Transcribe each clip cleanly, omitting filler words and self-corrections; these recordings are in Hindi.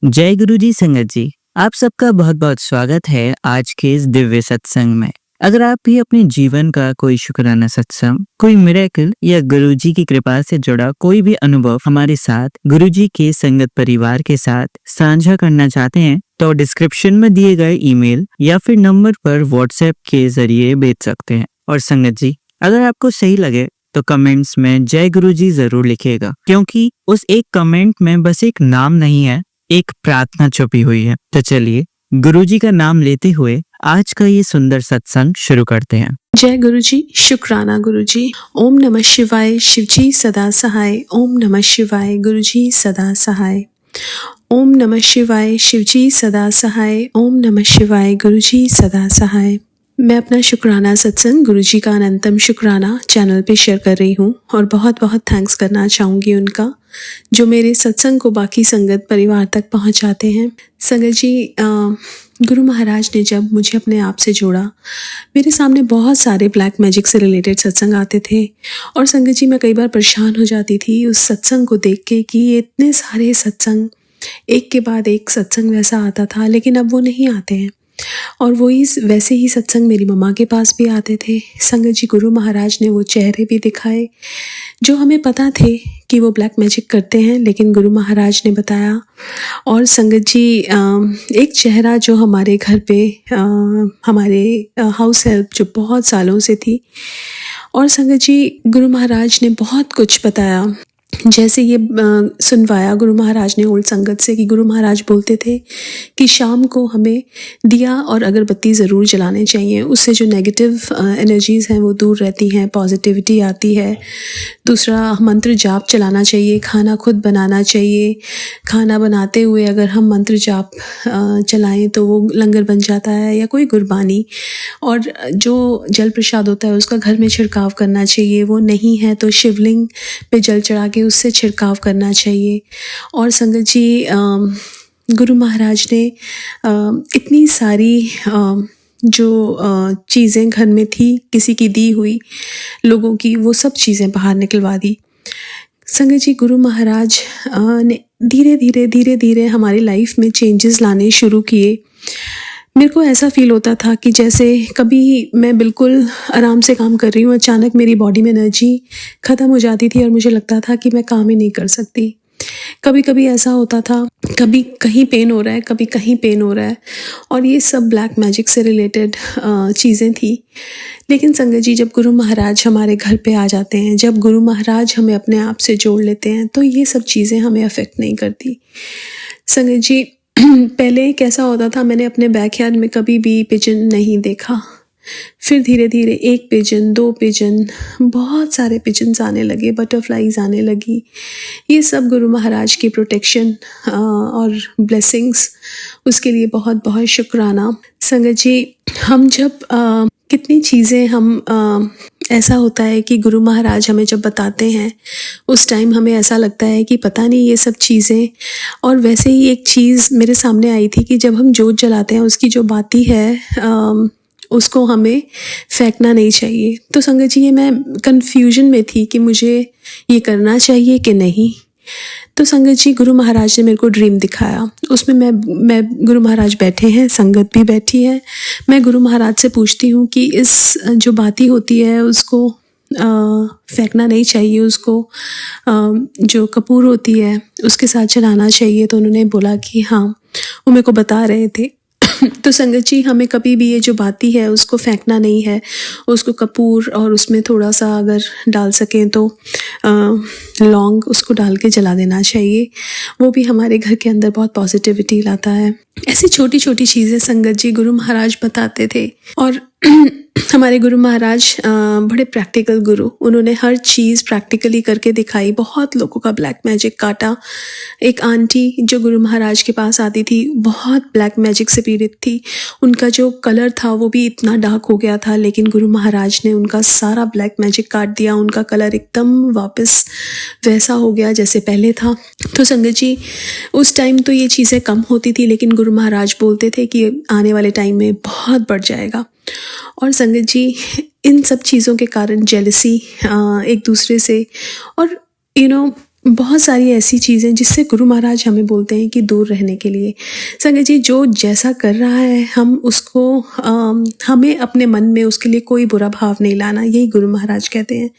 जय गुरु जी संगत जी, आप सबका बहुत बहुत स्वागत है आज के इस दिव्य सत्संग में। अगर आप भी अपने जीवन का कोई शुक्राना सत्संग, कोई मिरेकल या गुरु जी की कृपा से जुड़ा कोई भी अनुभव हमारे साथ गुरु जी के संगत परिवार के साथ साझा करना चाहते हैं तो डिस्क्रिप्शन में दिए गए ईमेल या फिर नंबर पर व्हाट्सएप के जरिए भेज सकते हैं। और संगत जी, अगर आपको सही लगे तो कमेंट्स में जय गुरु जी जरूर लिखिएगा, क्योंकि उस एक कमेंट में बस एक नाम नहीं है, एक प्रार्थना छुपी हुई है। तो चलिए गुरुजी का नाम लेते हुए आज का ये सुंदर सत्संग शुरू करते हैं। जय गुरुजी, शुक्राना गुरुजी। ओम नमः शिवाय, शिवजी सदा सहाय। ओम नमः शिवाय, गुरुजी सदा सहाय। ओम नमः शिवाय, शिवजी सदा सहाय। ओम नमः शिवाय, गुरुजी सदा सहाय। मैं अपना शुक्राना सत्संग गुरुजी का अनंतम शुक्राना चैनल पे शेयर कर रही हूँ और बहुत बहुत थैंक्स करना चाहूँगी उनका, जो मेरे सत्संग को बाकी संगत परिवार तक पहुँचाते हैं। संगत जी, गुरु महाराज ने जब मुझे अपने आप से जोड़ा, मेरे सामने बहुत सारे ब्लैक मैजिक से रिलेटेड सत्संग आते थे और संगत जी मैं कई बार परेशान हो जाती थी उस सत्संग को देख के कि ये इतने सारे सत्संग एक के बाद एक सत्संग वैसा आता था, लेकिन अब वो नहीं आते हैं। और वैसे ही सत्संग मेरी मम्मा के पास भी आते थे। संगत जी, गुरु महाराज ने वो चेहरे भी दिखाए जो हमें पता थे कि वो ब्लैक मैजिक करते हैं, लेकिन गुरु महाराज ने बताया। और संगत जी, एक चेहरा जो हमारे घर पे हमारे हाउस हेल्प जो बहुत सालों से थी, और संगत जी गुरु महाराज ने बहुत कुछ बताया। जैसे ये सुनवाया गुरु महाराज ने ओल्ड संगत से कि गुरु महाराज बोलते थे कि शाम को हमें दिया और अगरबत्ती ज़रूर जलाने चाहिए, उससे जो नेगेटिव एनर्जीज़ हैं वो दूर रहती हैं, पॉजिटिविटी आती है। दूसरा, मंत्र जाप चलाना चाहिए, खाना खुद बनाना चाहिए, खाना बनाते हुए अगर हम मंत्र जाप चलाएं तो वो लंगर बन जाता है या कोई गुरबानी। और जो जल प्रसाद होता है उसका घर में छिड़काव करना चाहिए, वो नहीं है तो शिवलिंग पे जल चढ़ा के उससे छिड़काव करना चाहिए। और संगत जी, गुरु महाराज ने इतनी सारी जो चीज़ें घर में थी किसी की दी हुई लोगों की, वो सब चीज़ें बाहर निकलवा दी। संगत जी, गुरु महाराज ने धीरे धीरे हमारी लाइफ में चेंजेस लाने शुरू किए। मेरे को ऐसा फील होता था कि जैसे कभी मैं बिल्कुल आराम से काम कर रही हूँ, अचानक मेरी बॉडी में एनर्जी ख़त्म हो जाती थी और मुझे लगता था कि मैं काम ही नहीं कर सकती। कभी कभी ऐसा होता था, कभी कहीं पेन हो रहा है, कभी कहीं पेन हो रहा है, और ये सब ब्लैक मैजिक से रिलेटेड चीज़ें थी। लेकिन संगत जी, जब गुरु महाराज हमारे घर पे आ जाते हैं, जब गुरु महाराज हमें अपने आप से जोड़ लेते हैं, तो ये सब चीज़ें हमें अफेक्ट नहीं करती। संगत जी, पहले कैसा होता था, मैंने अपने बैकयार्ड में कभी भी पिजन नहीं देखा। फिर धीरे धीरे एक पिजन, दो पिजन, बहुत सारे पिजन्स आने लगे, बटरफ्लाईज आने लगी। ये सब गुरु महाराज की प्रोटेक्शन और ब्लेसिंग्स, उसके लिए बहुत बहुत शुक्राना। संगत जी, हम जब कितनी चीज़ें हम ऐसा होता है कि गुरु महाराज हमें जब बताते हैं उस टाइम हमें ऐसा लगता है कि पता नहीं ये सब चीज़ें। और वैसे ही एक चीज़ मेरे सामने आई थी कि जब हम जोत जलाते हैं उसकी जो बाती है उसको हमें फेंकना नहीं चाहिए। तो संगत जी, ये मैं कन्फ्यूजन में थी कि मुझे ये करना चाहिए कि नहीं। तो संगत जी, गुरु महाराज ने मेरे को ड्रीम दिखाया। उसमें मैं गुरु महाराज बैठे हैं, संगत भी बैठी है। मैं गुरु महाराज से पूछती हूँ कि इस जो बाती होती है उसको फेंकना नहीं चाहिए, उसको जो कपूर होती है उसके साथ चलाना चाहिए। तो उन्होंने बोला कि हाँ, वो मेरे को बता रहे थे। तो संगत जी, हमें कभी भी ये जो बाती है उसको फेंकना नहीं है, उसको कपूर और उसमें थोड़ा सा अगर डाल सकें तो लौंग उसको डाल के जला देना चाहिए। वो भी हमारे घर के अंदर बहुत पॉजिटिविटी लाता है। ऐसी छोटी छोटी चीज़ें संगत जी गुरु महाराज बताते थे। और हमारे गुरु महाराज बड़े प्रैक्टिकल गुरु, उन्होंने हर चीज़ प्रैक्टिकली करके दिखाई। बहुत लोगों का ब्लैक मैजिक काटा। एक आंटी जो गुरु महाराज के पास आती थी, बहुत ब्लैक मैजिक से पीड़ित थी। उनका जो कलर था वो भी इतना डार्क हो गया था, लेकिन गुरु महाराज ने उनका सारा ब्लैक मैजिक काट दिया। उनका कलर एकदम वापस वैसा हो गया जैसे पहले था। तो संगत जी, उस टाइम तो ये चीज़ें कम होती थी, लेकिन गुरु महाराज बोलते थे कि आने वाले टाइम में बहुत बढ़ जाएगा। और संगत जी, इन सब चीज़ों के कारण जेलसी एक दूसरे से, और बहुत सारी ऐसी चीज़ें जिससे गुरु महाराज हमें बोलते हैं कि दूर रहने के लिए। संगत जी, जो जैसा कर रहा है हम उसको हमें अपने मन में उसके लिए कोई बुरा भाव नहीं लाना। यही गुरु महाराज कहते हैं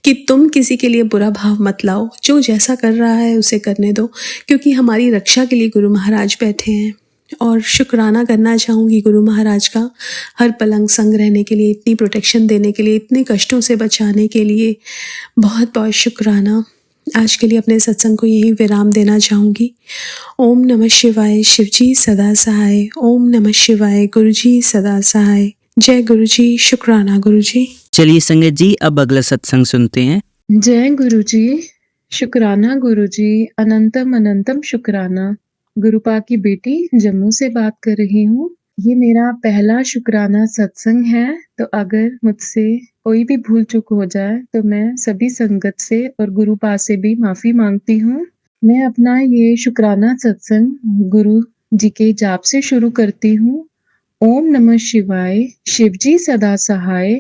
कि तुम किसी के लिए बुरा भाव मत लाओ, जो जैसा कर रहा है उसे करने दो, क्योंकि हमारी रक्षा के लिए गुरु महाराज बैठे हैं। और शुक्राना करना चाहूँगी गुरु महाराज का, हर पलंग संग रहने के लिए, इतनी प्रोटेक्शन देने के लिए, इतने कष्टों से बचाने के लिए बहुत बहुत शुक्राना। आज के लिए अपने सत्संग को यही विराम देना चाहूँगी। ओम नमः शिवाय, शिवजी सदा सहाय। ओम नमः शिवाय, गुरुजी सदा सहाय। जय गुरुजी, शुक्राना गुरुजी। चलिए संगत जी, अब अगला सत्संग सुनते हैं। जय गुरुजी, शुक्राना गुरुजी, अनंतम अनंतम शुक्राना। गुरुपा की बेटी जम्मू से बात कर रही हूँ। ये मेरा पहला शुक्राना सत्संग है, तो अगर मुझसे कोई भी भूल चूक हो जाए तो मैं सभी संगत से और गुरुपा से भी माफी मांगती हूँ। मैं अपना ये शुक्राना सत्संग गुरु जी के जाप से शुरू करती हूँ। ओम नमः शिवाय, शिवजी सदा सहाय।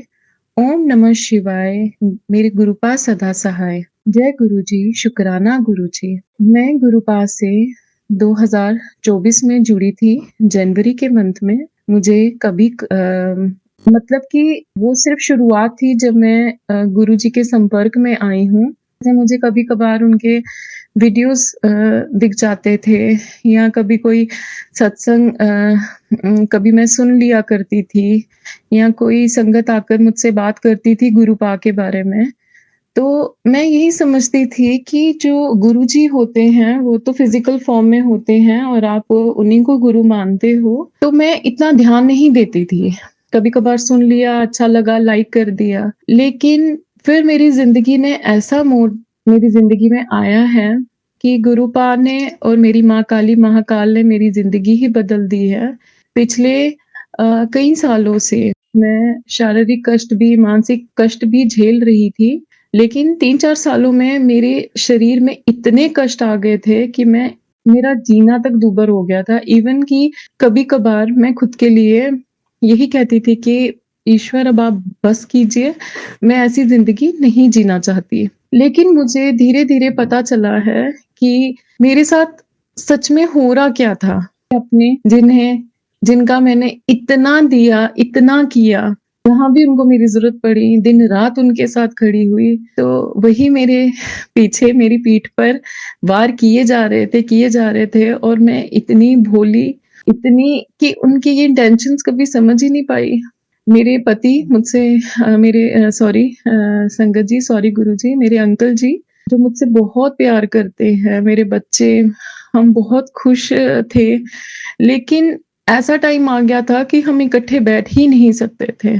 ओम नमः शिवाय, मेरे गुरुपा सदा सहाय। जय गुरुजी, शुक्राना गुरुजी। मैं गुरुपा से 2024 में जुड़ी थी, जनवरी के मंथ में। मुझे कभी मतलब कि वो सिर्फ शुरुआत थी जब मैं गुरुजी के संपर्क में आई हूँ। मुझे कभी कभार उनके वीडियोस दिख जाते थे, या कभी कोई सत्संग कभी मैं सुन लिया करती थी, या कोई संगत आकर मुझसे बात करती थी गुरुपा के बारे में। तो मैं यही समझती थी कि जो गुरुजी होते हैं वो तो फिजिकल फॉर्म में होते हैं और आप उन्हीं को गुरु मानते हो, तो मैं इतना ध्यान नहीं देती थी। कभी कभार सुन लिया, अच्छा लगा, लाइक कर दिया। लेकिन फिर मेरी जिंदगी में ऐसा मोड़ मेरी जिंदगी में आया है कि गुरुपा ने और मेरी माँ काली महाकाल ने मेरी जिंदगी ही बदल दी है। पिछले कई सालों से मैं शारीरिक कष्ट भी, मानसिक कष्ट भी झेल रही थी, लेकिन 3-4 सालों में मेरे शरीर में इतने कष्ट आ गए थे कि मेरा जीना तक दूभर हो गया था। इवन कि कभी-कभार मैं खुद के लिए यही कहती थी कि ईश्वर अब आप बस कीजिए, मैं ऐसी जिंदगी नहीं जीना चाहती। लेकिन मुझे धीरे-धीरे पता चला है कि मेरे साथ सच में हो रहा क्या था। अपने जिनका मैंने इतना दिया, इतना किया, जहाँ भी उनको मेरी ज़रूरत पड़ी, दिन-रात उनके साथ खड़ी हुई, तो वही मेरे पीछे, मेरी पीठ पर वार किए जा रहे थे और मैं इतनी भोली, इतनी कि उनकी ये इंटेंशंस कभी समझ ही नहीं पाई। मेरे पति मुझसे संगत जी, सॉरी गुरुजी, मेरे अंकल जी जो मुझसे बहुत प्यार करते हैं, मेरे बच्चे, हम बहुत खुश थे। लेकिन ऐसा टाइम आ गया था कि हम इकट्ठे बैठ ही नहीं सकते थे।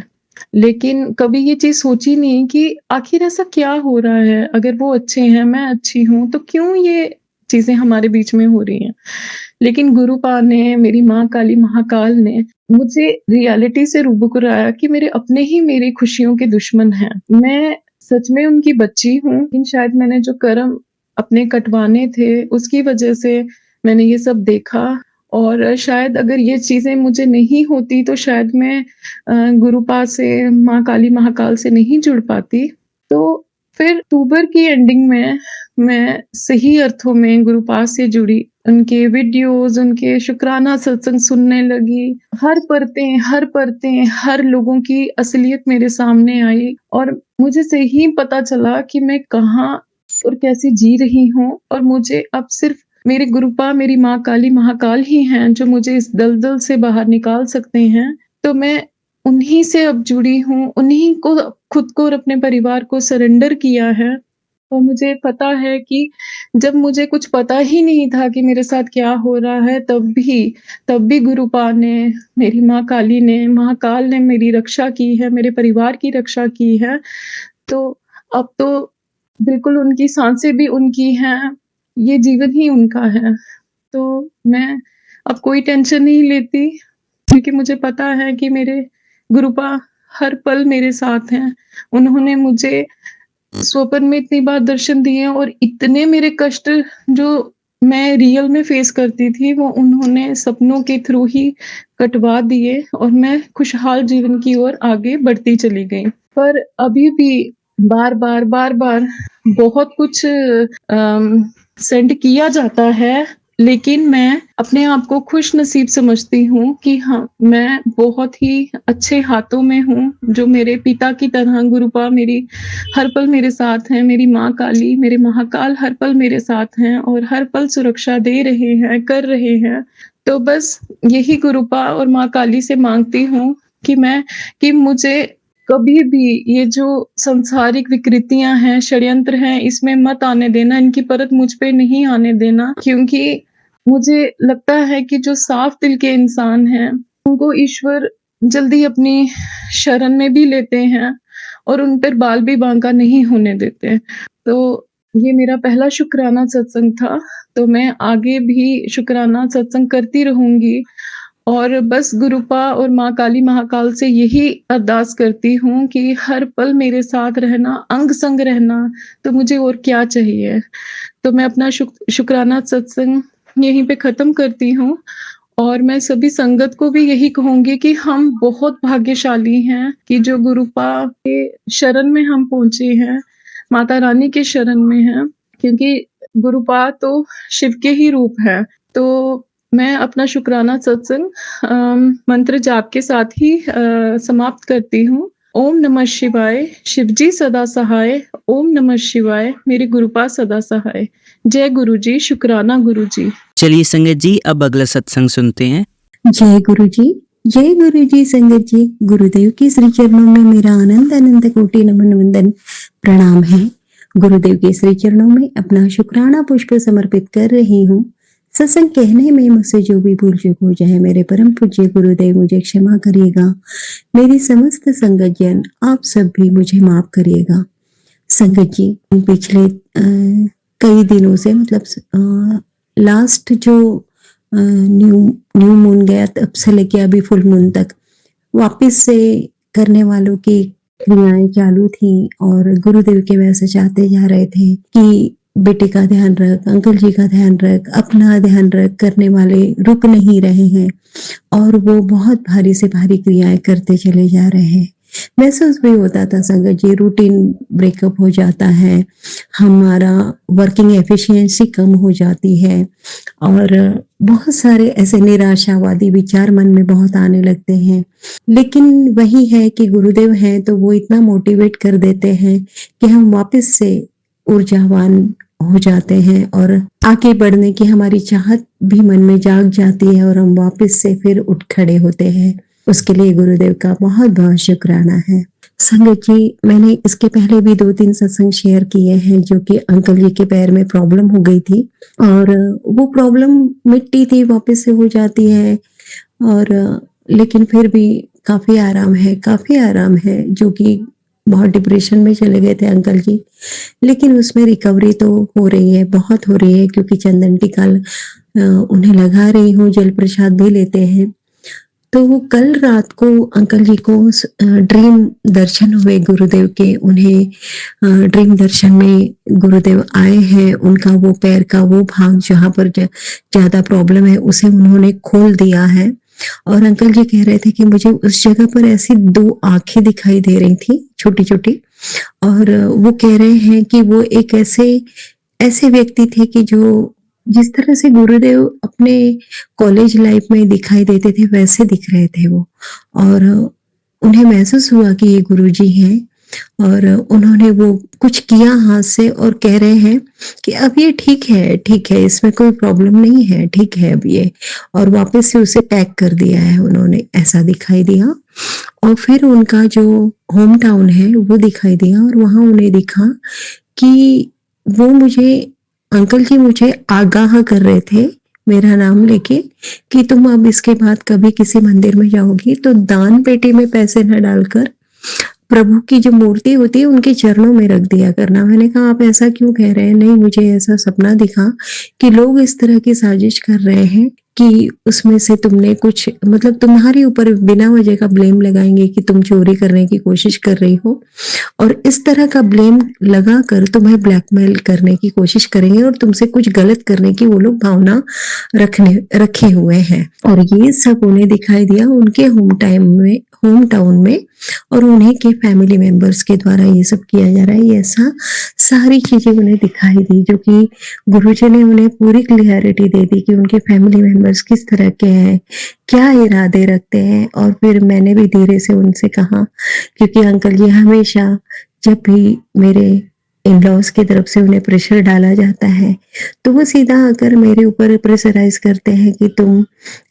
लेकिन कभी ये चीज़ सोची नहीं कि आखिर ऐसा क्या हो रहा है? अगर वो अच्छे हैं, मैं अच्छी हूँ, तो क्यों ये चीज़ें हमारे बीच में हो रही हैं? लेकिन गुरुपा ने, मेरी माँ काली महाकाल ने मुझे रियलिटी से रूबरू कराया कि मेरे अपने ही मेरी खुशियों के दुश्मन हैं। मैं सच में उनकी बच्ची हूँ, लेकिन शायद मैंने जो कर्म अपने कटवाने थे, उसकी वजह से मैंने ये सब देखा। और शायद अगर ये चीज़ें मुझे नहीं होती तो शायद मैं गुरुपा से, माँ काली महाकाल से नहीं जुड़ पाती। तो फिर अक्टूबर की एंडिंग में मैं सही अर्थों में गुरुपा से जुड़ी। उनके वीडियोज़, उनके शुक्राना सत्संग सुनने लगी। हर परतें, हर लोगों की असलियत मेरे सामने आई और मुझे सही पता चला कि मैं कहाँ और कैसे जी रही हूँ, और मुझे अब सिर्फ मेरे गुरुपा, मेरी माँ काली महाकाल ही हैं जो मुझे इस दलदल से बाहर निकाल सकते हैं। तो मैं उन्हीं से अब जुड़ी हूँ, उन्हीं को, खुद को और अपने परिवार को सरेंडर किया है। और मुझे पता है कि जब मुझे कुछ पता ही नहीं था कि मेरे साथ क्या हो रहा है, तब भी गुरुपा ने, मेरी माँ काली ने, महाकाल ने मेरी रक्षा की है, मेरे परिवार की रक्षा की है। तो अब तो बिल्कुल उनकी सांसें भी उनकी हैं, ये जीवन ही उनका है। तो मैं अब कोई टेंशन नहीं लेती, क्योंकि मुझे पता है कि मेरे गुरुपा हर पल मेरे साथ हैं। उन्होंने मुझे स्वप्न में इतनी बार दर्शन दिए हैं और इतने मेरे कष्ट जो मैं रियल में फेस करती थी, वो उन्होंने सपनों के थ्रू ही कटवा दिए और मैं खुशहाल जीवन की ओर आगे बढ़ती चली गई। पर अभी भी बार-बार बहुत कुछ सेंड किया जाता है, लेकिन मैं अपने आप को खुशनसीब समझती हूँ कि हाँ, मैं बहुत ही अच्छे हाथों में हूँ, जो मेरे पिता की तरह गुरुपा मेरी हर पल मेरे साथ हैं, मेरी माँ काली, मेरे महाकाल हर पल मेरे साथ हैं और हर पल सुरक्षा दे रहे हैं, कर रहे हैं। तो बस यही गुरुपा और माँ काली से माँगती हूँ कि मुझे कभी भी ये जो सांसारिक विकृतियाँ हैं, षड्यंत्र हैं, इसमें मत आने देना, इनकी परत मुझ पे नहीं आने देना, क्योंकि मुझे लगता है कि जो साफ दिल के इंसान हैं, उनको ईश्वर जल्दी अपनी शरण में भी लेते हैं और उन पर बाल भी बांका नहीं होने देते। तो ये मेरा पहला शुक्राना सत्संग था, तो मैं आगे भी शुक्राना सत्संग करती रहूँगी और बस गुरुपा और माँ काली महाकाल से यही अरदास करती हूँ कि हर पल मेरे साथ रहना, अंग-संग रहना, तो मुझे और क्या चाहिए? तो मैं अपना शुक्राना सत्संग यहीं पे ख़त्म करती हूँ और मैं सभी संगत को भी यही कहूँगी कि हम बहुत भाग्यशाली हैं कि जो गुरुपा के शरण में हम पहुँचे हैं, माता रानी के शरण में हैं, क्योंकि गुरुपा तो शिव के ही रूप हैं। तो मैं अपना शुक्राना सत्संग मंत्र जाप के साथ ही समाप्त करती हूँ। ओम नमः शिवाय, शिवजी सदा सहाय, ओम नमः शिवाय, मेरे गुरुपा सदा सहाय। जय गुरु जी, शुक्राना गुरु जी। चलिए संगत जी, अब अगला सत्संग सुनते हैं। जय गुरु जी, जय गुरु जी। संगत जी, गुरुदेव के श्री चरणों में मेरा अनंत अनंत कोटि नमन वंदन प्रणाम है। गुरुदेव के श्री चरणों में अपना शुक्राना पुष्प समर्पित कर रही हूँ। सत्संग कहने में मुझसे जो भी भूल चूक हो जाए, मेरे परम पूज्य गुरुदेव मुझे क्षमा करिएगा। मेरी समस्त संगत जन आप सब भी मुझे माफ करिएगा। संगत जी, पिछले कई दिनों से मतलब लास्ट जो न्यू मून गया तब से लेके अभी फुल मून तक वापस से करने वालों की क्रियाएं चालू थी और गुरुदेव के वैसे चाहते जा रहे थे कि बेटे का ध्यान रख, अंकल जी का ध्यान रख, अपना ध्यान रख। करने वाले रुक नहीं रहे हैं और वो बहुत भारी से भारी क्रियाएं करते चले जा रहे हैं। महसूस भी होता था संगत जी, रूटीन ब्रेकअप हो जाता है, हमारा वर्किंग एफिशिएंसी कम हो जाती है और बहुत सारे ऐसे निराशावादी विचार मन में बहुत आने लगते हैं। लेकिन वही है कि गुरुदेव हैं तो वो इतना मोटिवेट कर देते हैं कि हम वापस से ऊर्जावान हो जाते हैं और आगे बढ़ने की हमारी चाहत भी मन में जाग जाती है और हम वापस से फिर उठ खड़े होते हैं। उसके लिए गुरुदेव का बहुत बहुत शुक्राना है। संगत जी, मैंने इसके पहले भी 2-3 सत्संग शेयर किए हैं जो कि अंकल जी के पैर में प्रॉब्लम हो गई थी और वो प्रॉब्लम मिटती थी, वापस से हो जाती है और लेकिन फिर भी काफी आराम है जो कि बहुत डिप्रेशन में चले गए थे अंकल जी। लेकिन उसमें रिकवरी तो हो रही है, बहुत हो रही है, क्योंकि चंदन टीका उन्हें लगा रही हूँ, जल प्रसाद भी लेते हैं। तो कल रात को अंकल जी को ड्रीम दर्शन हुए गुरुदेव के। उन्हें ड्रीम दर्शन में गुरुदेव आए हैं। उनका वो पैर का वो भाग जहाँ पर ज्यादा प्रॉब्लम है उसे उन्होंने खोल दिया है और अंकल जी कह रहे थे कि मुझे उस जगह पर ऐसी 2 आंखें दिखाई दे रही थी, छोटी छोटी, और वो कह रहे हैं कि वो एक ऐसे व्यक्ति थे कि जो जिस तरह से गुरुदेव अपने कॉलेज लाइफ में दिखाई देते थे वैसे दिख रहे थे वो, और उन्हें महसूस हुआ कि ये गुरुजी हैं और उन्होंने वो कुछ किया हाथ से और कह रहे हैं कि अब ये ठीक है, इसमें कोई प्रॉब्लम नहीं है, ठीक है अब ये, और वापस से उसे पैक कर दिया है उन्होंने, ऐसा दिखाई दिया। और फिर उनका जो होम टाउन है वो दिखाई दिया और वहां उन्हें दिखा कि वो अंकल जी मुझे आगाह कर रहे थे मेरा नाम लेके कि तुम अब इसके बाद कभी किसी मंदिर में जाओगी तो दान पेटी में पैसे न डालकर प्रभु की जो मूर्ति होती है उनके चरणों में रख दिया करना। मैंने कहा आप ऐसा क्यों कह रहे हैं? नहीं, मुझे ऐसा सपना दिखा कि लोग इस तरह की साजिश कर रहे हैं कि उसमें से तुमने कुछ, मतलब तुम्हारे ऊपर बिना वजह का ब्लेम लगाएंगे कि तुम चोरी करने की कोशिश कर रही हो और इस तरह का ब्लेम लगाकर तुम्हें ब्लैकमेल करने की कोशिश करेंगे और तुमसे कुछ गलत करने की वो लोग भावना रखे हुए हैं। और ये सब उन्हें दिखाई दिया उनके होम टाउन में, और उन्हीं के फैमिली मेंबर्स के द्वारा ये सब किया जा रहा है। ये ऐसा सारी चीजें उन्हें दिखाई दी, जो कि गुरुजी ने उन्हें पूरी क्लियरिटी दे दी कि उनके फैमिली मेंबर्स किस तरह के हैं, क्या इरादे रखते हैं। और फिर मैंने भी धीरे से उनसे कहा, क्योंकि अंकल जी हमेशा जब भी मेरे इन लॉज की तरफ से उन्हें प्रेशर डाला जाता है, तो वो सीधा आकर मेरे ऊपर प्रेशराइज करते हैं कि तुम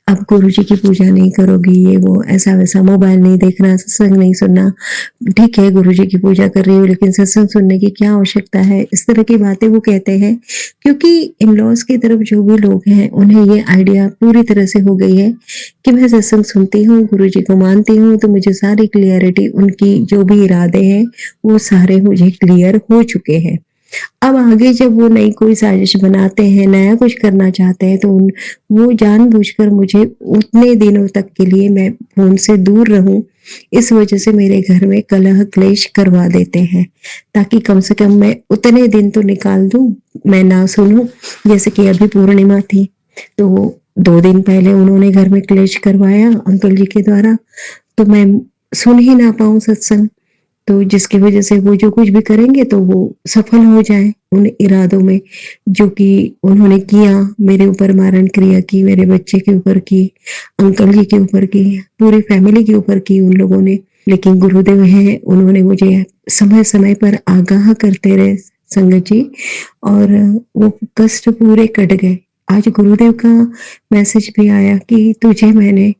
अब गुरुजी की पूजा नहीं करोगी, ये वो ऐसा वैसा, मोबाइल नहीं देखना, सत्संग नहीं सुनना। ठीक है, गुरुजी की पूजा कर रही हूँ, लेकिन सत्संग सुनने की क्या आवश्यकता है, इस तरह की बातें वो कहते हैं। क्योंकि इन लॉज की तरफ जो भी लोग हैं, उन्हें ये आइडिया पूरी तरह से हो गई है कि मैं सत्संग सुनती हूँ, गुरुजी को मानती हूँ, तो मुझे सारी क्लियरिटी, उनकी जो भी इरादे हैं वो सारे मुझे क्लियर हो चुके हैं। अब आगे जब वो नई कोई साजिश बनाते हैं, नया कुछ करना चाहते हैं, तो वो जानबूझकर मुझे उतने दिनों तक के लिए मैं फ़ोन से दूर रहूं, इस वजह से मेरे घर में कलह क्लेश करवा देते हैं, ताकि कम से कम मैं उतने दिन तो निकाल दूं, मैं ना सुनूं। जैसे कि अभी पूर्णिमा थी, तो 2 दिन पहले उन्होंने घर में क्लेश करवाया अंकल जी के द्वारा, तो मैं सुन ही ना पाऊं सत्संग। तो जिसकी वजह से वो जो कुछ भी करेंगे तो वो सफल हो जाए उन इरादों में, जो कि उन्होंने किया। मेरे ऊपर मारण क्रिया की, मेरे बच्चे के ऊपर की, अंकल जी के ऊपर की, पूरी फैमिली के ऊपर की उन लोगों ने। लेकिन गुरुदेव हैं, उन्होंने मुझे समय समय पर आगाह करते रहे संगत जी, और वो कष्ट पूरे कट गए। आज गुरुदेव का मैसेज भी आया कि तुझे मैंने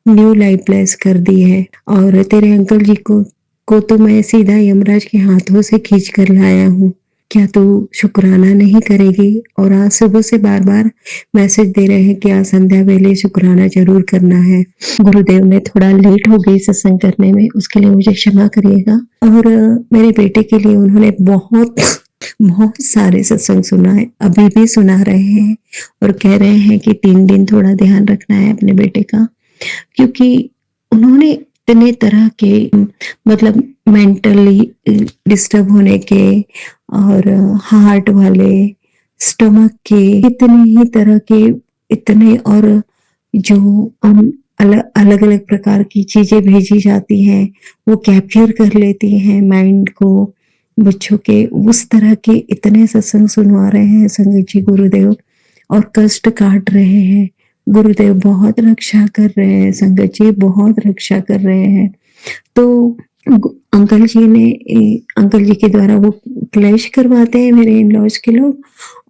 न्यू लाइफ ब्लेस कर दी है, और तेरे अंकल जी को तो मैं सीधा यमराज के हाथों से खींच कर लाया हूँ। क्या तू शुक्राना नहीं करेगी? और आज सुबह से बार बार मैसेज दे रहे हैं कि आज संध्या वेले शुक्राना जरूर करना है। गुरुदेव ने थोड़ा लेट हो गई सत्संग करने में, उसके लिए मुझे क्षमा करिएगा। और मेरे बेटे के लिए उन्होंने बहुत बहुत सारे सत्संग सुना है, अभी भी सुना रहे हैं, और कह रहे हैं कि 3 दिन थोड़ा ध्यान रखना है अपने बेटे का, क्योंकि उन्होंने इतने तरह के, मतलब मेंटली डिस्टर्ब होने के, और हार्ट वाले, स्टमक के, इतने ही तरह के, इतने, और जो अलग अलग प्रकार की चीजें भेजी जाती हैं, वो कैप्चर कर लेती हैं माइंड को बच्चों के। उस तरह के इतने सत्संग सुनवा रहे हैं संगत जी गुरुदेव, और कष्ट काट रहे हैं। गुरुदेव बहुत रक्षा कर रहे हैं संगत जी, बहुत रक्षा कर रहे हैं। तो अंकल जी के द्वारा वो क्लैश करवाते हैं मेरे इन लॉज के लोग,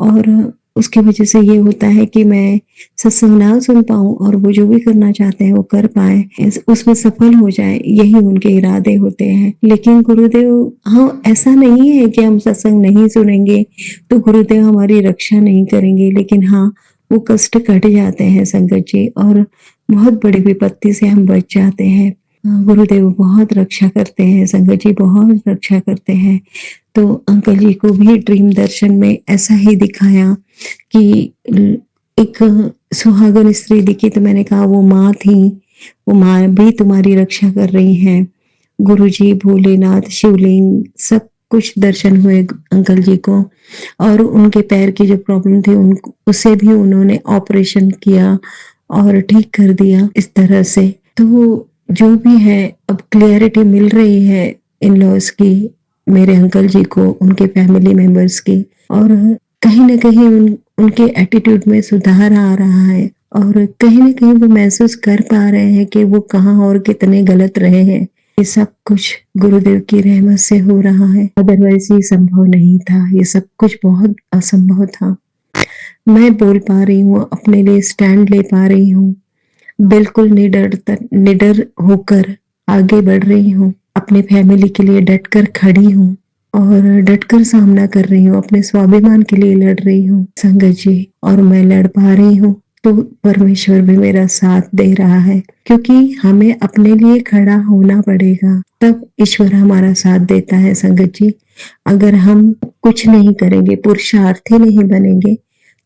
और उसकी वजह से ये होता है कि मैं सत्संग ना सुन पाऊं, और वो जो भी करना चाहते हैं वो कर पाए, उसमें सफल हो जाए, यही उनके इरादे होते हैं। लेकिन गुरुदेव, हाँ, ऐसा नहीं है कि हम सत्संग नहीं सुनेंगे तो गुरुदेव हमारी रक्षा नहीं करेंगे, लेकिन हाँ, वो कष्ट कट जाते हैं संगत जी, और बहुत बड़ी विपत्ति से हम बच जाते हैं। गुरुदेव बहुत रक्षा करते हैं संगत जी, बहुत रक्षा करते हैं। तो अंकल जी को भी ड्रीम दर्शन में ऐसा ही दिखाया कि एक सुहागन स्त्री दिखी, तो मैंने कहा वो माँ थी, वो माँ भी तुम्हारी रक्षा कर रही हैं। गुरुजी, भोलेनाथ, शिवलिंग, सब कुछ दर्शन हुए अंकल जी को, और उनके पैर की जो प्रॉब्लम थी उसे भी उन्होंने ऑपरेशन किया और ठीक कर दिया इस तरह से। तो जो भी है, अब क्लियरिटी मिल रही है इन लॉज की, मेरे अंकल जी को, उनके फैमिली मेंबर्स की, और कहीं ना कहीं उनके एटीट्यूड में सुधार आ रहा है, और कहीं ना कहीं वो महसूस कर पा रहे हैं कि वो कहाँ और कितने गलत रहे हैं। ये सब कुछ गुरुदेव की रहमत से हो रहा है, अदरवाइज ये संभव नहीं था, ये सब कुछ बहुत असंभव था। मैं बोल पा रही हूँ, अपने लिए स्टैंड ले पा रही हूँ, बिल्कुल निडर होकर आगे बढ़ रही हूँ, अपने फैमिली के लिए डटकर खड़ी हूँ, और डटकर सामना कर रही हूँ, अपने स्वाभिमान के लिए लड़ रही हूँ संगत जी, और मैं लड़ पा रही हूँ तो परमेश्वर भी मेरा साथ दे रहा है, क्योंकि हमें अपने लिए खड़ा होना पड़ेगा, तब ईश्वर हमारा साथ देता है संगत जी। अगर हम कुछ नहीं करेंगे, पुरुषार्थी नहीं बनेंगे,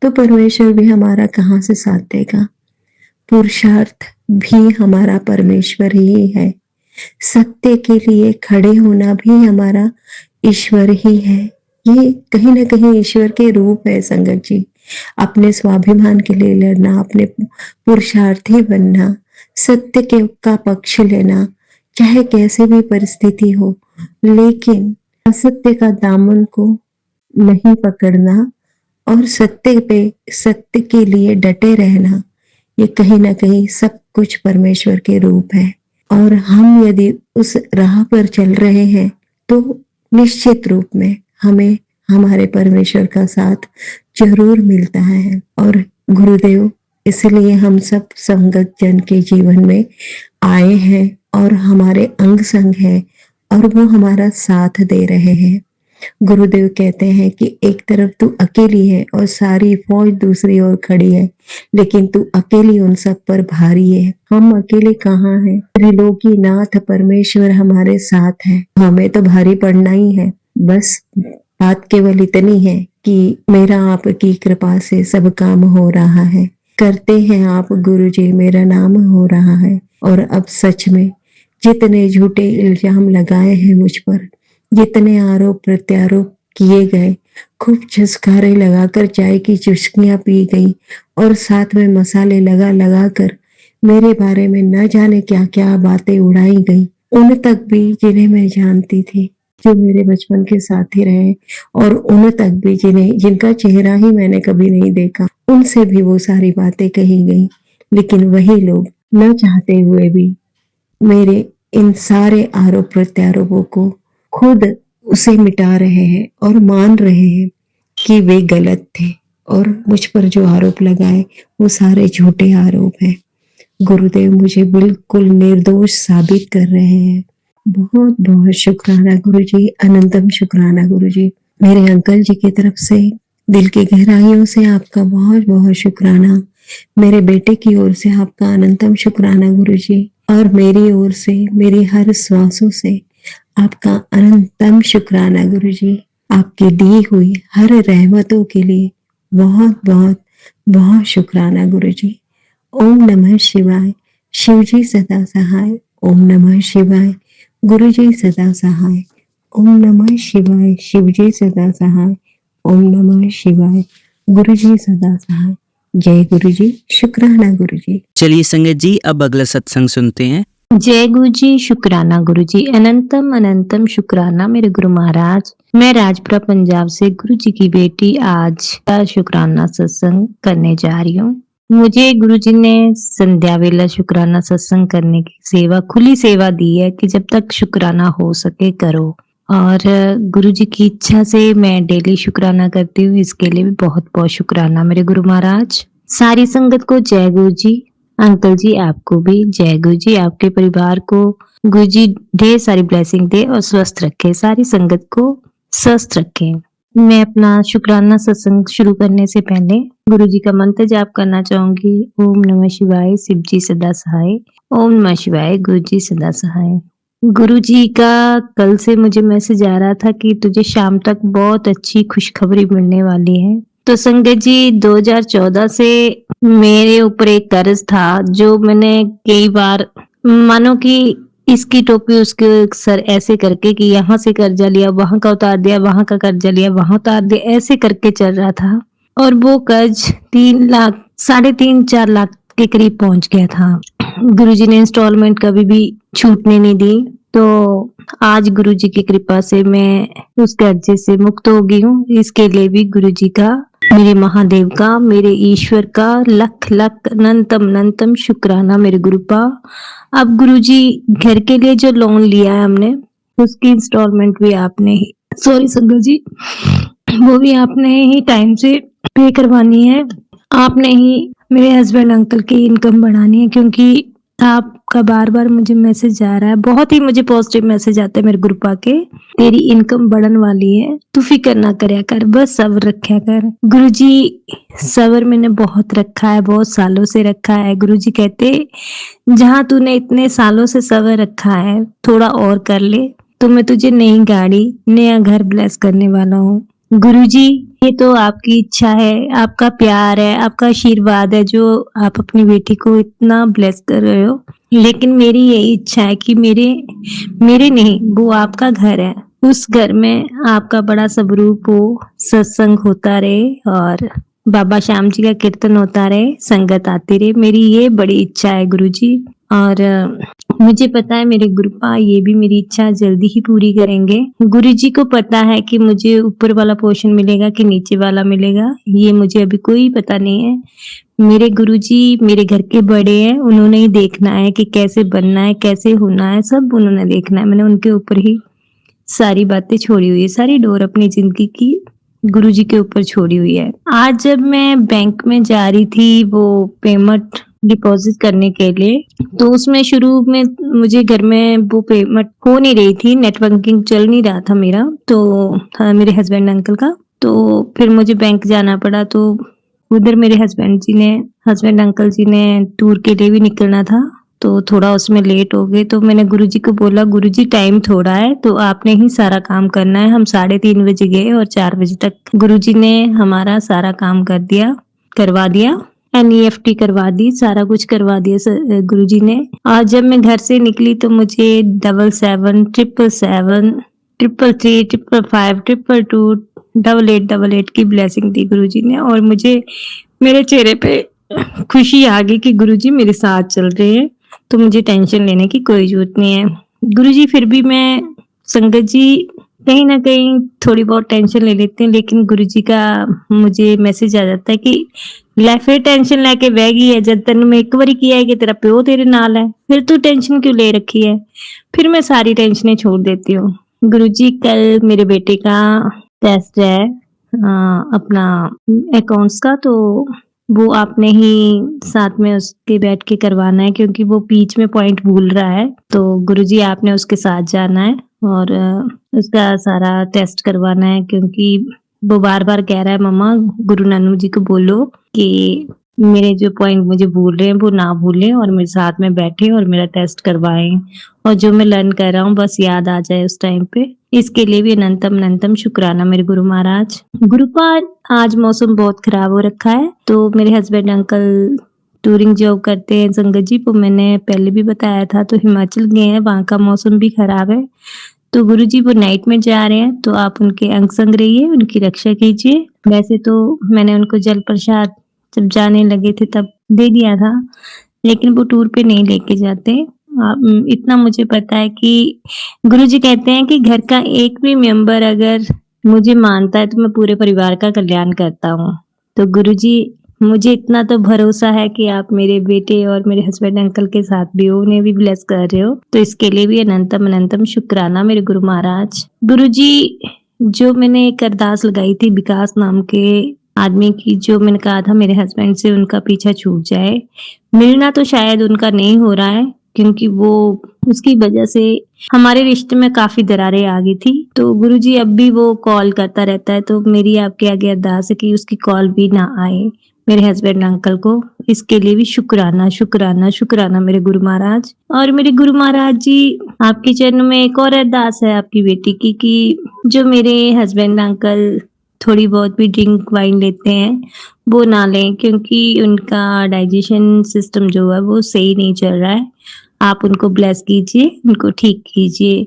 तो परमेश्वर भी हमारा कहाँ से साथ देगा। पुरुषार्थ भी हमारा परमेश्वर ही है, सत्य के लिए खड़े होना भी हमारा ईश्वर ही है। ये कहीं ना कहीं ईश्वर के रूप है संगत जी। अपने स्वाभिमान के लिए लड़ना, अपने पुरुषार्थी बनना, सत्य का पक्ष लेना, चाहे कैसे भी परिस्थिति हो, लेकिन असत्य का दामन को नहीं पकड़ना और सत्य के लिए डटे रहना, ये कहीं ना कहीं सब कुछ परमेश्वर के रूप है। और हम यदि उस राह पर चल रहे हैं तो निश्चित रूप में हमें हमारे परमेश्वर का साथ जरूर मिलता है। और गुरुदेव इसलिए हम सब संगत जन के जीवन में आए हैं और हमारे अंग संग है और वो हमारा साथ दे रहे हैं। गुरुदेव कहते हैं कि एक तरफ तू अकेली है और सारी फौज दूसरी ओर खड़ी है, लेकिन तू अकेली उन सब पर भारी है। हम अकेले कहाँ हैं? त्रिलोकी नाथ परमेश्वर हमारे साथ है, हमें तो भारी पड़ना ही है। बस बात केवल इतनी है कि मेरा आपकी कृपा से सब काम हो रहा है, करते हैं आप गुरुजी, मेरा नाम हो रहा है। और अब सच में जितने झूठे इल्जाम लगाए हैं मुझ पर, जितने आरोप प्रत्यारोप किए गए, खूब झुस्कारे लगाकर चाय की चुस्कियां पी गई और साथ में मसाले लगा लगा कर मेरे बारे में न जाने क्या क्या बातें उड़ाई गई, उन तक भी जिन्हें मैं जानती थी, जो मेरे बचपन के साथी रहे, और उन तक भी जिनका चेहरा ही मैंने कभी नहीं देखा, उनसे भी वो सारी बातें कही गई। लेकिन वही लोग न चाहते हुए भी मेरे इन सारे आरोप प्रत्यारोपों को खुद उसे मिटा रहे हैं और मान रहे हैं कि वे गलत थे और मुझ पर जो आरोप लगाए वो सारे झूठे आरोप हैं। गुरुदेव मुझे बिल्कुल निर्दोष साबित कर रहे हैं। बहुत बहुत शुक्राना गुरुजी, अनंतम शुक्राना गुरुजी। मेरे अंकल जी की तरफ से दिल की गहराइयों से आपका बहुत बहुत शुक्राना। मेरे बेटे की ओर से आपका अनंतम शुक्राना गुरुजी, और मेरी ओर से, मेरी हर श्वासों से आपका अनंतम शुक्राना गुरुजी। आपकी दी हुई हर रहमतों के लिए बहुत बहुत बहुत शुक्राना गुरुजी। ओम नमः शिवाय। शिवजी सदा सहाय। ओम नमः शिवाय। गुरुजी सदा सहाय। ओम नमः शिवाय। शिवजी सदा सहाय। ओम नमः शिवाय। गुरुजी सदा सहाय। जय गुरुजी। शुक्राना गुरुजी। चलिए संगत जी, अब अगला सत्संग सुनते हैं। जय गुरु जी, शुक्राना गुरु जी, अनंतम अनंतम शुक्राना मेरे गुरु महाराज। मैं राजपुरा पंजाब से गुरु जी की बेटी आज का शुक्राना सत्संग करने जा रही हूँ। मुझे गुरु जी ने संध्या वेला शुक्राना सत्संग करने की सेवा, खुली सेवा दी है कि जब तक शुक्राना हो सके करो, और गुरु जी की इच्छा से मैं डेली शुक्राना करती हूँ। इसके लिए भी बहुत बहुत शुक्राना मेरे गुरु महाराज। सारी संगत को जय गुरु जी। अंकल जी आपको भी जय गुरु जी। आपके परिवार को गुरु जी ढेर सारी ब्लेसिंग दे और स्वस्थ रखे, सारी संगत को स्वस्थ रखे। मैं अपना शुक्राना सत्संग शुरू करने से पहले गुरु जी का मंत्र जाप करना चाहूंगी। ओम नमः शिवाय, शिव जी सदा सहाय। ओम नमः शिवाय, गुरु जी सदा सहाय। गुरु जी का कल से मुझे मैसेज आ रहा था कि तुझे शाम तक बहुत अच्छी खुशखबरी मिलने वाली है। तो संगत जी 2014 से मेरे ऊपर एक कर्ज था जो मैंने कई बार, मानो कि इसकी टोपी उसके सर ऐसे करके कि यहाँ से कर्जा लिया, वहां का उतार दिया, वहां का कर्जा लिया, वहां उतार दिया, ऐसे करके चल रहा था। और वो कर्ज 3 लाख, 3.5-4 लाख के करीब पहुंच गया था। गुरुजी ने इंस्टॉलमेंट कभी भी छूटने नहीं दी। तो आज गुरुजी की कृपा से मैं उस कर्जे से मुक्त हो गई हूँ। इसके लिए भी गुरुजी का, मेरे महादेव का, मेरे ईश्वर का लख लख अनंतम अनंतम शुक्राना मेरे गुरुपा। अब गुरुजी घर के लिए जो लोन लिया है हमने, उसकी इंस्टॉलमेंट भी आपने ही, सॉरी संगत जी, वो भी आपने ही टाइम से पे करवानी है। आपने ही मेरे हस्बैंड अंकल की इनकम बढ़ानी है, क्योंकि आपका बार बार मुझे मैसेज आ रहा है, बहुत ही मुझे पॉजिटिव मैसेज आते हैं मेरे ग्रुपा के, तेरी इनकम बढ़न वाली है, तू फिक्र ना करया कर, बस सब्र रखा कर। गुरुजी सब्र मैंने बहुत रखा है, बहुत सालों से रखा है। गुरुजी कहते जहाँ तूने इतने सालों से सब्र रखा है थोड़ा और कर ले, तो मैं तुझे नई गाड़ी, नया घर ब्लेस करने वाला हूँ। गुरुजी ये तो आपकी इच्छा है, आपका प्यार है, आपका आशीर्वाद है जो आप अपनी बेटी को इतना ब्लेस कर रहे हो। लेकिन मेरी यही इच्छा है कि मेरे नहीं, वो आपका घर है, उस घर में आपका बड़ा स्वरूप हो, सत्संग होता रहे और बाबा श्याम जी का कीर्तन होता रहे, संगत आती रहे। मेरी ये बड़ी इच्छा है गुरुजी। और मुझे पता है मेरे गुरुपा ये भी मेरी इच्छा जल्दी ही पूरी करेंगे। गुरुजी को पता है कि मुझे ऊपर वाला पोर्शन मिलेगा कि नीचे वाला मिलेगा, ये मुझे अभी कोई पता नहीं है। मेरे गुरुजी मेरे घर के बड़े हैं, उन्होंने ही देखना है कि कैसे बनना है, कैसे होना है, सब उन्होंने देखना है। मैंने उनके ऊपर ही सारी बातें छोड़ी हुई है, सारी डोर अपनी जिंदगी की गुरुजी के ऊपर छोड़ी हुई है। आज जब मैं बैंक में जा रही थी वो पेमेंट डिपॉजिट करने के लिए, तो उसमें शुरू में मुझे घर में वो पेमेंट हो नहीं रही थी, नेट बैंकिंग चल नहीं रहा था मेरा, तो था मेरे हस्बैंड अंकल का। तो फिर मुझे बैंक जाना पड़ा, तो उधर मेरे हस्बैंड अंकल जी ने टूर के लिए भी निकलना था, तो थोड़ा उसमें लेट हो गए। तो मैंने गुरुजी को बोला, गुरुजी टाइम थोड़ा है तो आपने ही सारा काम करना है। हम 3:30 बजे गए और 4 बजे तक गुरुजी ने हमारा सारा काम करवा दिया। NEFT करवा दी, सारा कुछ करवा दिया गुरुजी ने। और जब मैं घर से निकली तो मुझे 77 777 333 555 222 8888 की ब्लेसिंग दी गुरुजी ने, और मुझे मेरे चेहरे पे खुशी आ गई कि गुरुजी मेरे साथ चल रहे हैं, तो मुझे टेंशन लेने की कोई जरूरत नहीं है। गुरुजी फिर भी मैं संगत जी कहीं ना कहीं थोड़ी बहुत टेंशन ले लेते हैं, लेकिन गुरुजी का मुझे मैसेज आ जाता है कि ਲੈ फिर टेंशन लेके बह गई है, जब तेन मैं एक बारी किया है कि तेरा प्यो तेरे नाल है, फिर तू टेंशन क्यों ले रखी है। फिर मैं सारी टेंशनें छोड़ देती हूँ। गुरुजी कल मेरे बेटे का टेस्ट है अपना अकाउंट्स का, तो वो आपने ही साथ में उसके बैठ के करवाना है, क्योंकि वो बीच में पॉइंट भूल रहा है। तो गुरुजी आपने उसके साथ जाना है और उसका सारा टेस्ट करवाना है, क्योंकि वो बार बार कह रहा है मम्मा गुरु नानक जी को बोलो कि मेरे जो पॉइंट मुझे भूल रहे हैं वो ना भूलें और मेरे साथ में बैठे और मेरा टेस्ट करवाएं, और जो मैं लर्न कर रहा हूँ बस याद आ जाए उस टाइम पे। इसके लिए भी अनंतम अनंतम शुक्राना मेरे गुरु महाराज। गुरुपाद आज मौसम बहुत खराब हो रखा है, तो मेरे हस्बैंड अंकल टूरिंग जॉब करते हैं संगत जी, को मैंने पहले भी बताया था, तो हिमाचल गए हैं, वहाँ का मौसम भी खराब है। तो गुरुजी वो नाइट में जा रहे हैं, तो आप उनके अंग संग रहिए, उनकी रक्षा कीजिए। वैसे तो मैंने उनको जल प्रसाद जब जाने लगे थे तब दे दिया था, लेकिन वो टूर पे नहीं लेके जाते। इतना मुझे पता है कि गुरुजी कहते हैं कि घर का एक भी मेंबर अगर मुझे मानता है तो मैं पूरे परिवार का कल्याण करता हूँ। तो गुरुजी मुझे इतना तो भरोसा है कि आप मेरे बेटे और मेरे हस्बैंड अंकल के साथ भी हो, उन्हें भी ब्लेस कर रहे हो, तो इसके लिए भी अनंतम अनंतम शुक्राना मेरे गुरु महाराज। गुरुजी जो मैंने एक अरदास लगाई थी विकास नाम के आदमी की, जो मैंने कहा था मेरे हस्बैंड से उनका पीछा छूट जाए, मिलना तो शायद उनका नहीं हो रहा है, क्योंकि वो उसकी वजह से हमारे रिश्ते में काफी दरारें आ गई थी। तो गुरुजी अब भी वो कॉल करता रहता है, तो मेरी आपके आगे अरदास है कि उसकी कॉल भी ना आए मेरे हस्बैंड अंकल को। इसके लिए भी शुक्राना शुक्राना शुक्राना मेरे गुरु महाराज। और मेरे गुरु महाराज जी आपके चरणों में एक और अरदास है आपकी बेटी की, कि जो मेरे हस्बैंड अंकल थोड़ी बहुत भी ड्रिंक वाइन लेते हैं वो ना लें, क्योंकि उनका डाइजेशन सिस्टम जो है वो सही नहीं चल रहा है। आप उनको ब्लेस कीजिए, उनको ठीक कीजिए,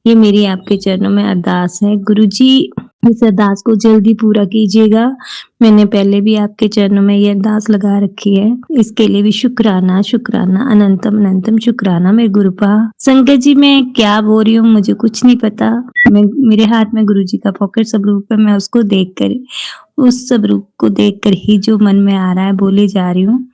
ये मेरी आपके चरणों में अरदास है। गुरुजी इस अरदास को जल्दी पूरा कीजिएगा। मैंने पहले भी आपके चरणों में ये अरदास लगा रखी है, इसके लिए भी शुक्राना शुक्राना अनंतम अनंतम शुक्राना मेरे गुरुपा। संगत जी मैं क्या बोल रही हूँ मुझे कुछ नहीं पता, मेरे हाथ में गुरुजी का पॉकेट स्वरूप है, मैं उसको देखकर उस स्वरूप को देखकर ही जो मन में आ रहा है बोले जा रही हूँ।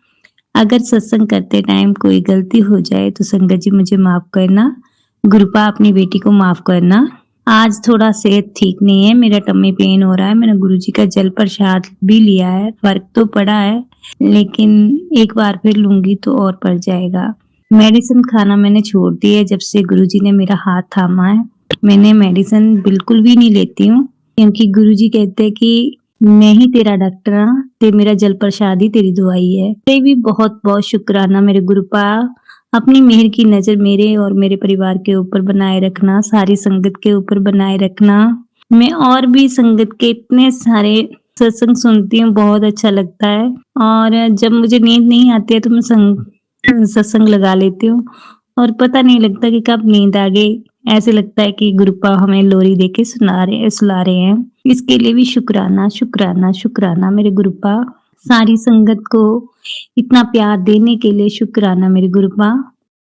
अगर सत्संग करते टाइम कोई गलती हो जाए तो संगत जी मुझे माफ करना, गुरुपा अपनी बेटी को माफ करना। आज थोड़ा सेहत ठीक नहीं है, मेरा टम्मी पेन हो रहा है, मैंने गुरुजी का जल प्रसाद भी लिया है, फर्क तो पड़ा है, लेकिन एक बार फिर लूंगी तो और पड़ जाएगा। मेडिसिन खाना मैंने छोड़ दी है जब से गुरुजी ने मेरा हाथ थामा है। मैंने मेडिसिन बिल्कुल भी नहीं लेती हूँ, क्योंकि गुरुजी कहते हैं कि मैं ही तेरा डॉक्टर हाँ, ते मेरा जल प्रसाद ही तेरी दवाई है। ते भी बहुत बहुत शुक्राना मेरे गुरुपा, अपनी मेहर की नजर मेरे और मेरे परिवार के ऊपर बनाए रखना, सारी संगत के ऊपर बनाए रखना। मैं और भी संगत के इतने सारे सत्संग सुनती हूँ, बहुत अच्छा लगता है, और जब मुझे नींद नहीं आती है तो मैं सत्संग लगा लेती हूँ और पता नहीं लगता कि कब नींद आ गई। ऐसे लगता है कि गुरुपा हमें लोरी देके सुला रहे हैं। इसके लिए भी शुक्राना शुक्राना शुक्राना मेरे गुरुपा। सारी संगत को इतना प्यार देने के लिए शुक्राना मेरे गुरुपा।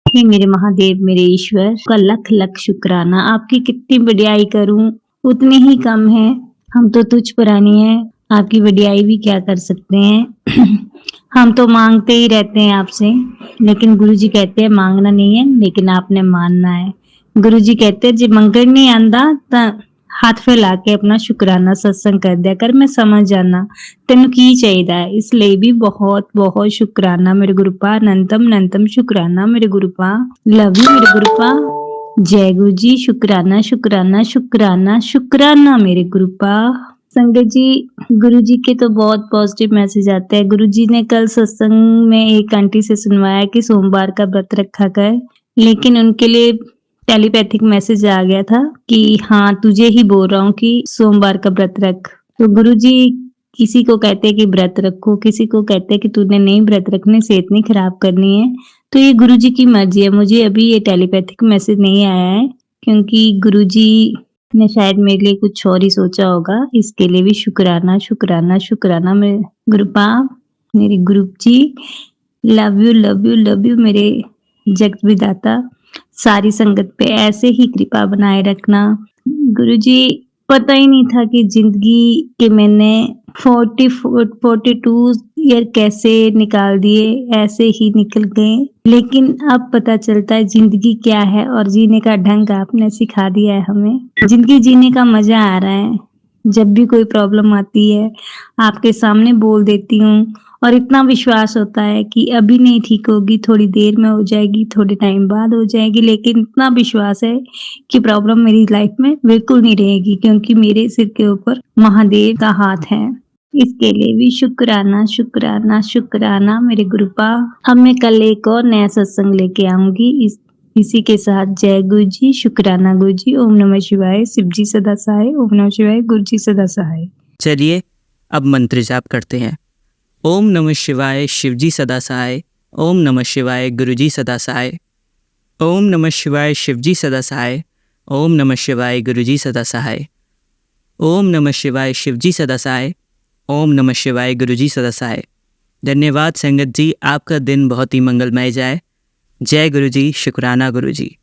हे मेरे महादेव, मेरे ईश्वर का लख लख शुक्राना। आपकी कितनी बढ़ियाई करूं उतनी ही कम है। हम तो तुच्छ प्राणी हैं, आपकी बढ़ियाई भी क्या कर सकते हैं। हम तो मांगते ही रहते हैं आपसे, लेकिन गुरुजी कहते हैं मांगना नहीं है, लेकिन आपने मानना है। गुरुजी कहते हैं जे मंगण नहीं आंदा तां हाथ फैला के अपना शुकराना सत्संग कर दिया कर, मैं समझ जाना तेन की चाहिए। इसलिए भी बहुत बहुत शुकराना मेरे गुरुपा, अनंतम अनंतम शुकराना मेरे गुरुपा। लव यू मेरे गुरुपा। जय गुरु जी। शुकराना शुकराना शुकराना शुकराना मेरे गुरुपा। संगत जी, गुरु जी के तो बहुत पॉजिटिव मैसेज आते हैं। गुरु जी ने कल सत्संग में एक आंटी से सुनवाया कि सोमवार का व्रत रखा कर, लेकिन उनके लिए टेलीपैथिक मैसेज आ गया था कि हाँ तुझे ही बोल रहा हूँ कि सोमवार का व्रत रख। तो गुरु जी किसी को कहते हैं कि व्रत रखो, किसी को कहते हैं कि तूने नहीं व्रत रखने, सेहत नहीं खराब करनी है। तो ये गुरु जी की मर्जी है। मुझे अभी ये टेलीपैथिक मैसेज नहीं आया है, क्योंकि गुरु जी ने शायद मेरे लिए कुछ और ही सोचा होगा। इसके लिए भी शुक्राना शुक्राना शुक्राना मेरे गुरुपा, मेरे गुरु जी। Love you love you love you मेरे जगत विदाता। सारी संगत पे ऐसे ही कृपा बनाए रखना। गुरुजी, पता ही नहीं था कि जिंदगी के मैंने 42 ईयर कैसे निकाल दिए, ऐसे ही निकल गए। लेकिन अब पता चलता है जिंदगी क्या है और जीने का ढंग आपने सिखा दिया है हमें। जिंदगी जीने का मजा आ रहा है। जब भी कोई प्रॉब्लम आती है आपके सामने बोल देती हूँ, और इतना विश्वास होता है कि अभी नहीं ठीक होगी, थोड़ी देर में हो जाएगी, थोड़े टाइम बाद हो जाएगी, लेकिन इतना विश्वास है कि प्रॉब्लम मेरी लाइफ में बिल्कुल नहीं रहेगी, क्योंकि मेरे सिर के ऊपर महादेव का हाथ है। इसके लिए भी शुक्राना शुक्राना शुक्राना मेरे गुरुपा। अब मैं कल एक और नया सत्संग लेके आऊंगी। इसी के साथ जय गुरु जी, शुक्राना गुरु जी। ओम नमः शिवाय। शिव जी सदा सहाय। ओम नमः शिवाय। गुरु जी सदा सहाय। चलिए अब मंत्र जाप करते हैं। ओम नमः शिवाय, शिवजी सदा सहाय। ओम नमः शिवाय, गुरुजी सदा सहाय। ओम नमः शिवाय, शिवजी सदा सहाय। ओम नमः शिवाय, गुरुजी सदा सहाय। ओम नमः शिवाय, शिवजी सदा सहाय। ओम नमः शिवाय, गुरुजी सदा सहाय। धन्यवाद संगत जी, आपका दिन बहुत ही मंगलमय जाए। जय गुरुजी, शुक्राना गुरुजी।